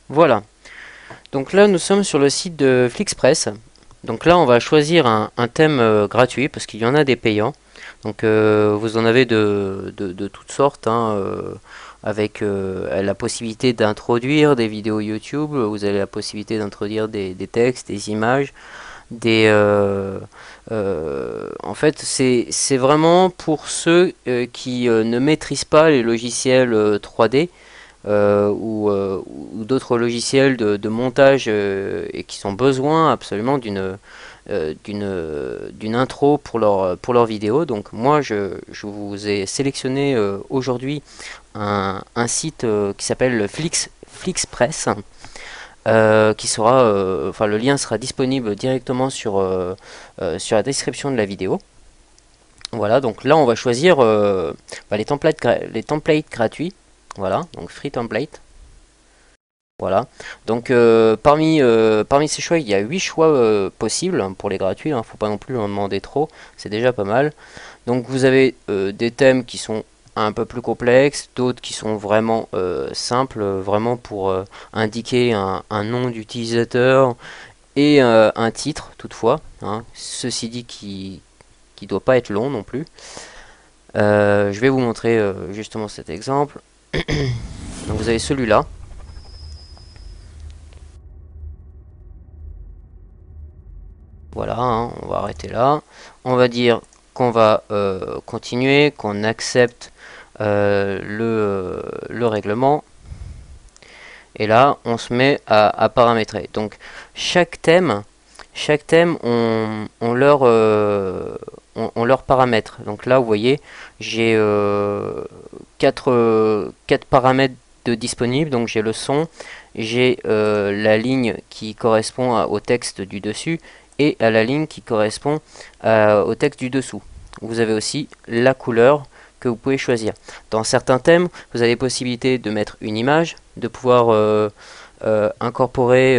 Voilà. Donc là, nous sommes sur le site de Flixpress. Donc là, on va choisir un thème gratuit parce qu'il y en a des payants. Donc vous en avez de toutes sortes, hein, avec la possibilité d'introduire des vidéos YouTube. Vous avez la possibilité d'introduire des textes, des images, en fait, c'est vraiment pour ceux qui ne maîtrisent pas les logiciels 3D ou d'autres logiciels de montage et qui ont besoin absolument d'une intro pour leur vidéo. Donc moi, je vous ai sélectionné aujourd'hui un site qui s'appelle Flixpress. Qui sera, enfin le lien sera disponible directement sur la description de la vidéo. Voilà, donc là on va choisir les templates gratuits. Voilà, donc free template. Voilà, donc parmi ces choix, il y a 8 choix possibles pour les gratuits, hein, faut pas non plus en demander trop, c'est déjà pas mal. Donc vous avez des thèmes qui sont un peu plus complexes, d'autres qui sont vraiment simples, vraiment pour indiquer un nom d'utilisateur et un titre toutefois, hein. Ceci dit qui doit pas être long non plus. Je vais vous montrer justement cet exemple. Donc vous avez celui-là. Voilà, hein, on va arrêter là. On va dire qu'on va continuer, qu'on accepte le règlement. Et là, on se met à paramétrer. Donc, chaque thème on leur paramètres. Donc là, vous voyez, j'ai 4 paramètres de disponibles. Donc, j'ai le son, j'ai la ligne qui correspond au texte du dessus et à la ligne qui correspond au texte du dessous. Vous avez aussi la couleur que vous pouvez choisir. Dans certains thèmes, vous avez possibilité de mettre une image, de pouvoir incorporer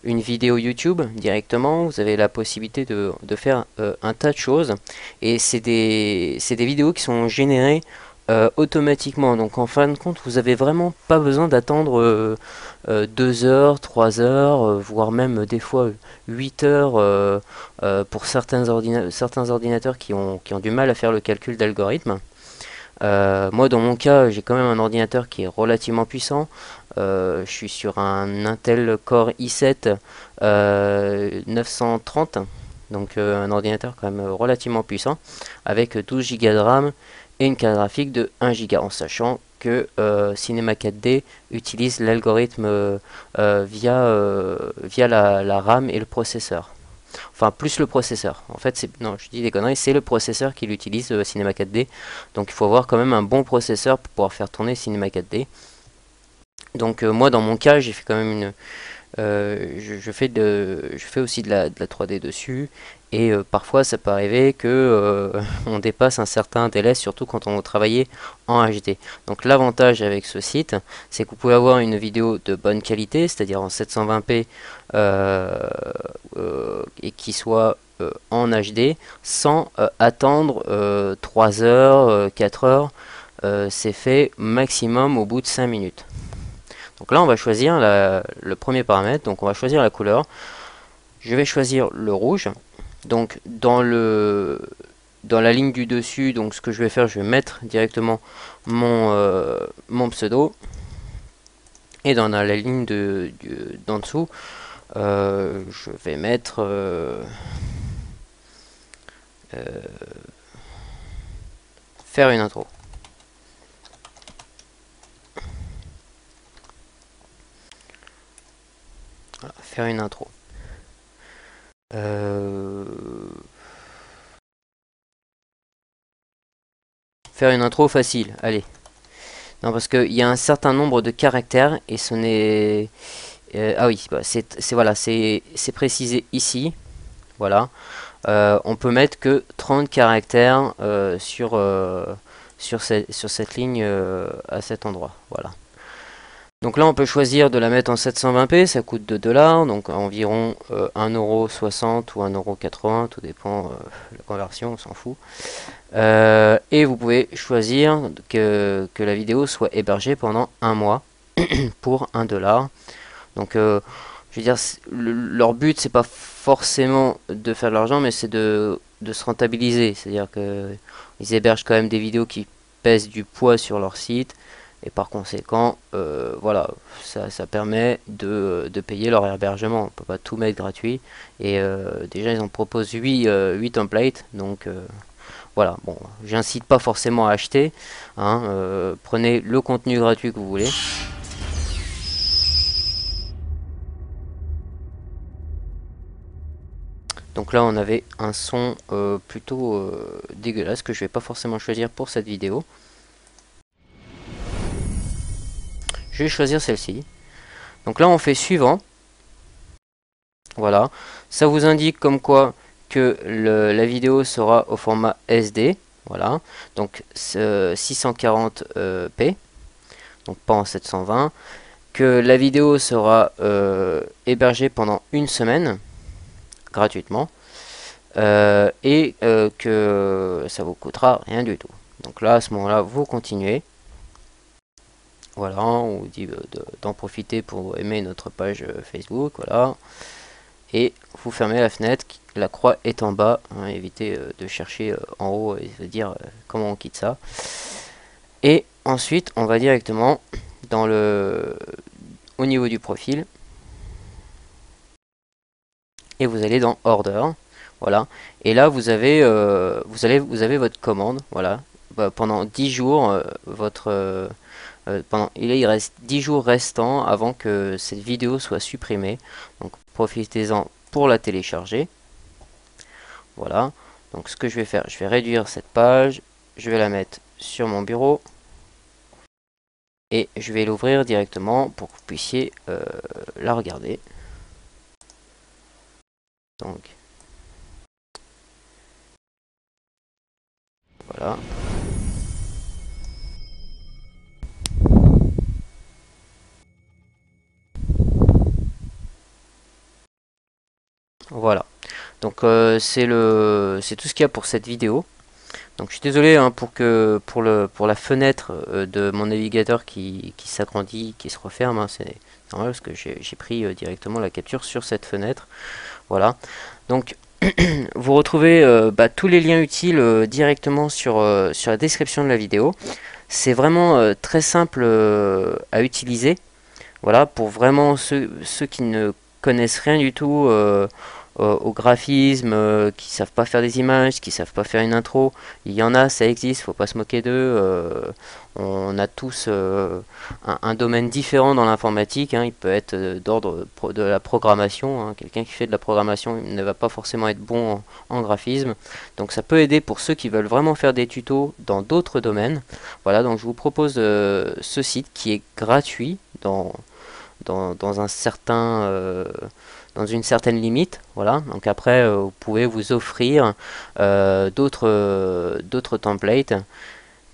une vidéo YouTube directement. Vous avez la possibilité de faire un tas de choses. Et c'est des vidéos qui sont générées automatiquement. Donc en fin de compte, vous avez vraiment pas besoin d'attendre 2 heures, 3 heures, voire même des fois 8 heures pour certains ordinateurs qui ont du mal à faire le calcul d'algorithme. Moi, dans mon cas, j'ai quand même un ordinateur qui est relativement puissant. Je suis sur un Intel Core i7 930, donc un ordinateur quand même relativement puissant, avec 12 Go de RAM et une carte graphique de 1 Go, en sachant que Cinema 4D utilise l'algorithme via la RAM et le processeur. Enfin, plus le processeur. En fait, non, je dis des conneries, c'est le processeur qui l'utilise, Cinema 4D. Donc il faut avoir quand même un bon processeur pour pouvoir faire tourner Cinema 4D. Donc moi, dans mon cas, j'ai fait quand même je fais aussi de la 3D dessus. Et parfois, ça peut arriver que on dépasse un certain délai, surtout quand on travaillait en HD. Donc l'avantage avec ce site, c'est que vous pouvez avoir une vidéo de bonne qualité, c'est-à-dire en 720p et qui soit en HD, sans attendre 3 heures, 4 heures. C'est fait maximum au bout de 5 minutes. Donc là, on va choisir le premier paramètre. Donc on va choisir la couleur. Je vais choisir le rouge. Donc dans la ligne du dessus, donc ce que je vais faire, je vais mettre directement mon pseudo. Et dans la ligne d'en dessous, je vais mettre faire une intro. Voilà, faire une intro. Faire une intro facile, allez. Non, parce qu'il y a un certain nombre de caractères et ce n'est... ah oui, bah, voilà, c'est précisé ici. Voilà. On peut mettre que 30 caractères sur cette ligne à cet endroit. Voilà. Donc là, on peut choisir de la mettre en 720p, ça coûte 2 $, donc environ 1,60 € ou 1,80 €, tout dépend de la conversion, on s'en fout. Et vous pouvez choisir que la vidéo soit hébergée pendant un mois. pour 1 $. Donc je veux dire, leur but c'est pas forcément de faire de l'argent, mais c'est de se rentabiliser. C'est-à-dire que ils hébergent quand même des vidéos qui pèsent du poids sur leur site, et par conséquent, voilà, ça permet de payer leur hébergement. On peut pas tout mettre gratuit, et déjà ils en proposent 8 templates, donc voilà. Bon, j'incite pas forcément à acheter, hein, prenez le contenu gratuit que vous voulez. Donc là on avait un son plutôt dégueulasse que je vais pas forcément choisir pour cette vidéo. Je vais choisir celle-ci. Donc là on fait suivant. Voilà. Ça vous indique comme quoi que la vidéo sera au format SD. Voilà. Donc 640p. Donc pas en 720. Que la vidéo sera hébergée pendant 1 semaine. Gratuitement. Et que ça vous coûtera rien du tout. Donc là à ce moment là vous continuez. Voilà, on vous dit d'en profiter pour aimer notre page Facebook, voilà, et vous fermez la fenêtre, la croix est en bas, hein, évitez de chercher en haut et de dire comment on quitte ça. Et ensuite on va directement dans au niveau du profil, et vous allez dans Order. Voilà, et là vous avez votre commande. Voilà, pendant 10 jours il reste 10 jours restants avant que cette vidéo soit supprimée, donc profitez-en pour la télécharger. Voilà, donc ce que je vais faire, je vais réduire cette page, je vais la mettre sur mon bureau et je vais l'ouvrir directement pour que vous puissiez la regarder. Donc voilà. Voilà. Donc c'est tout ce qu'il y a pour cette vidéo. Donc je suis désolé hein, pour la fenêtre de mon navigateur qui s'agrandit, qui se referme, hein, c'est normal parce que j'ai pris directement la capture sur cette fenêtre. Voilà. Donc vous retrouvez tous les liens utiles directement sur la description de la vidéo. C'est vraiment très simple à utiliser. Voilà, pour vraiment ceux qui ne connaissent rien du tout au graphisme, qui savent pas faire des images, qui savent pas faire une intro. Il y en a, ça existe, faut pas se moquer d'eux. On a tous un domaine différent dans l'informatique, hein. Il peut être d'ordre de la programmation, hein. Quelqu'un qui fait de la programmation ne va pas forcément être bon en graphisme. Donc ça peut aider pour ceux qui veulent vraiment faire des tutos dans d'autres domaines. Voilà, donc je vous propose ce site qui est gratuit dans un certain dans une certaine limite. Voilà, donc après vous pouvez vous offrir d'autres templates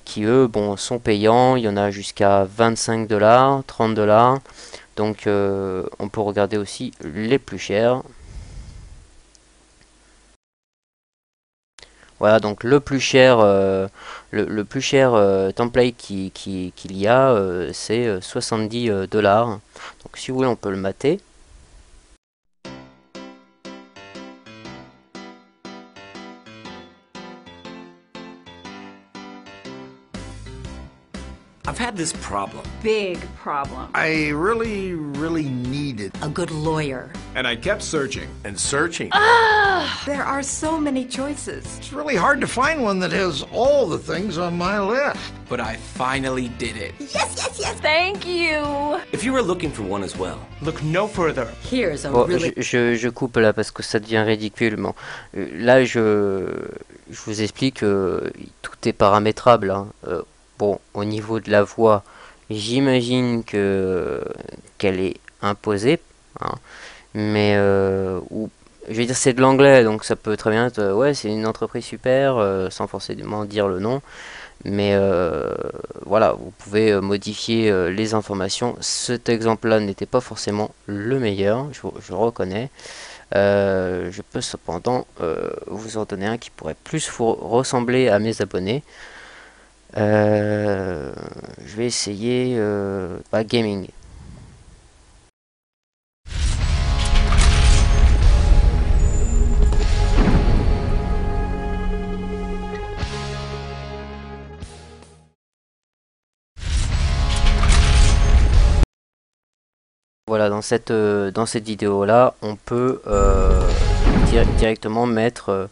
qui eux sont payants. Il y en a jusqu'à 25 $, 30 $. Donc on peut regarder aussi les plus chers. Voilà, donc le plus cher template qu'il y a, c'est 70 $. Donc si vous voulez, on peut le mater. I've had this problem. Big problem. I really needed A good lawyer. And I kept searching. and searching. There are so many choices. It's really hard to find one that has all the things on my list. But I finally did it. Yes, yes, yes. Thank you. If you were looking for one as well, look no further. Here's a Bon, really... je coupe là parce que ça devient ridicule. Bon, là, je vous explique que tout est paramétrable, hein. Bon, au niveau de la voix, j'imagine qu'elle est imposée, hein. Mais je vais dire c'est de l'anglais, donc ça peut très bien être ouais, c'est une entreprise super, sans forcément dire le nom. Mais voilà, vous pouvez modifier les informations. Cet exemple-là n'était pas forcément le meilleur, je le reconnais. Je peux cependant vous en donner un qui pourrait plus ressembler à mes abonnés. Je vais essayer gaming. Voilà, dans cette vidéo là, on peut directement mettre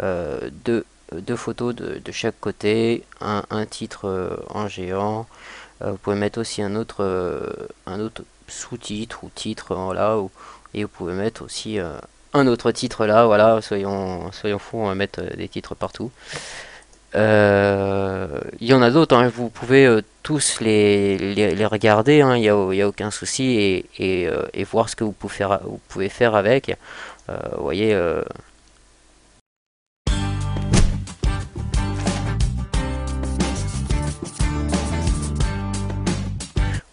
deux photos de chaque côté, un titre en géant. Vous pouvez mettre aussi un autre sous-titre ou titre, voilà, et vous pouvez mettre aussi un autre titre là, voilà, soyons fous, on va mettre des titres partout. Il y en a d'autres, hein, vous pouvez tous les regarder, hein, il y a aucun souci, et voir ce que vous pouvez faire avec. Vous voyez,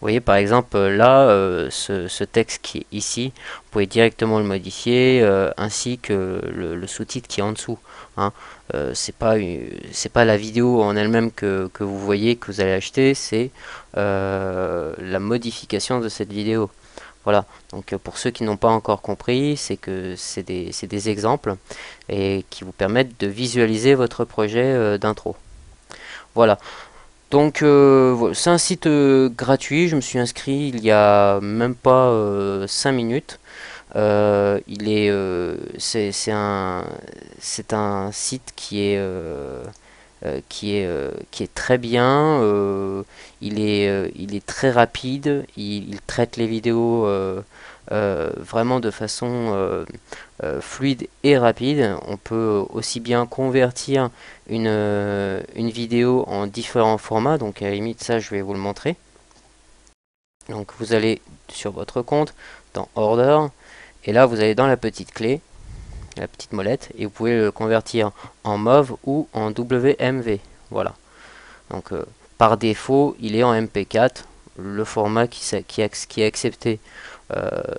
vous voyez par exemple là, ce texte qui est ici, vous pouvez directement le modifier, ainsi que le sous-titre qui est en dessous, hein. C'est pas la vidéo en elle-même que vous voyez, que vous allez acheter, c'est la modification de cette vidéo. Voilà, donc pour ceux qui n'ont pas encore compris, c'est que c'est des exemples et qui vous permettent de visualiser votre projet d'intro. Voilà. Donc voilà, c'est un site gratuit, je me suis inscrit il y a même pas 5 minutes. C'est un site qui est très bien. Il est très rapide, il traite les vidéos vraiment de façon fluide et rapide. On peut aussi bien convertir une vidéo en différents formats, donc à la limite ça je vais vous le montrer. Donc vous allez sur votre compte dans Order, et là vous allez dans la petite clé, la petite molette, et vous pouvez le convertir en MOV ou en WMV. Voilà. Donc par défaut il est en MP4, le format qui est accepté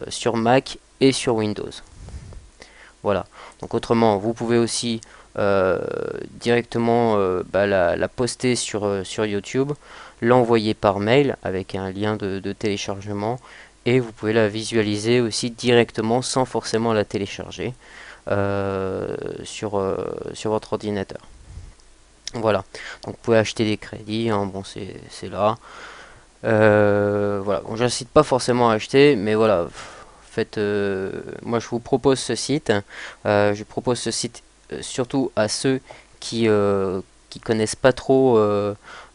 sur Mac et sur Windows. Voilà. Donc autrement, vous pouvez aussi directement la poster sur YouTube, l'envoyer par mail avec un lien de téléchargement, et vous pouvez la visualiser aussi directement sans forcément la télécharger sur votre ordinateur. Voilà. Donc vous pouvez acheter des crédits, hein, bon c'est là. Voilà. Bon, j'incite pas forcément à acheter, mais voilà. Faites, moi je vous propose ce site. Je propose ce site surtout à ceux qui connaissent pas trop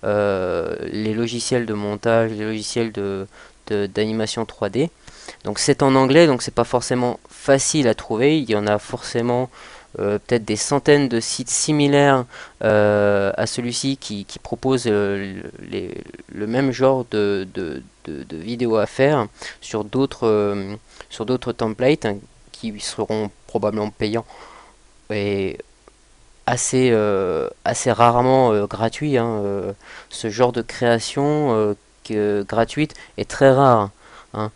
les logiciels de montage, les logiciels d'animation 3D. Donc c'est en anglais, donc c'est pas forcément facile à trouver. Il y en a forcément peut-être des centaines de sites similaires à celui-ci qui proposent le même genre de vidéos à faire sur d'autres templates, hein, qui seront probablement payants et assez rarement gratuits, hein. Ce genre de création gratuite est très rare, hein.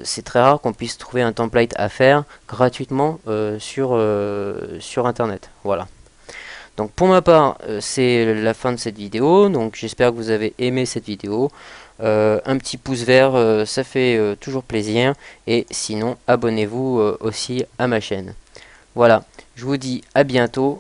C'est très rare qu'on puisse trouver un template à faire gratuitement sur internet. Voilà. Donc pour ma part, c'est la fin de cette vidéo. Donc j'espère que vous avez aimé cette vidéo. Un petit pouce vert, ça fait toujours plaisir. Et sinon, abonnez-vous aussi à ma chaîne. Voilà, je vous dis à bientôt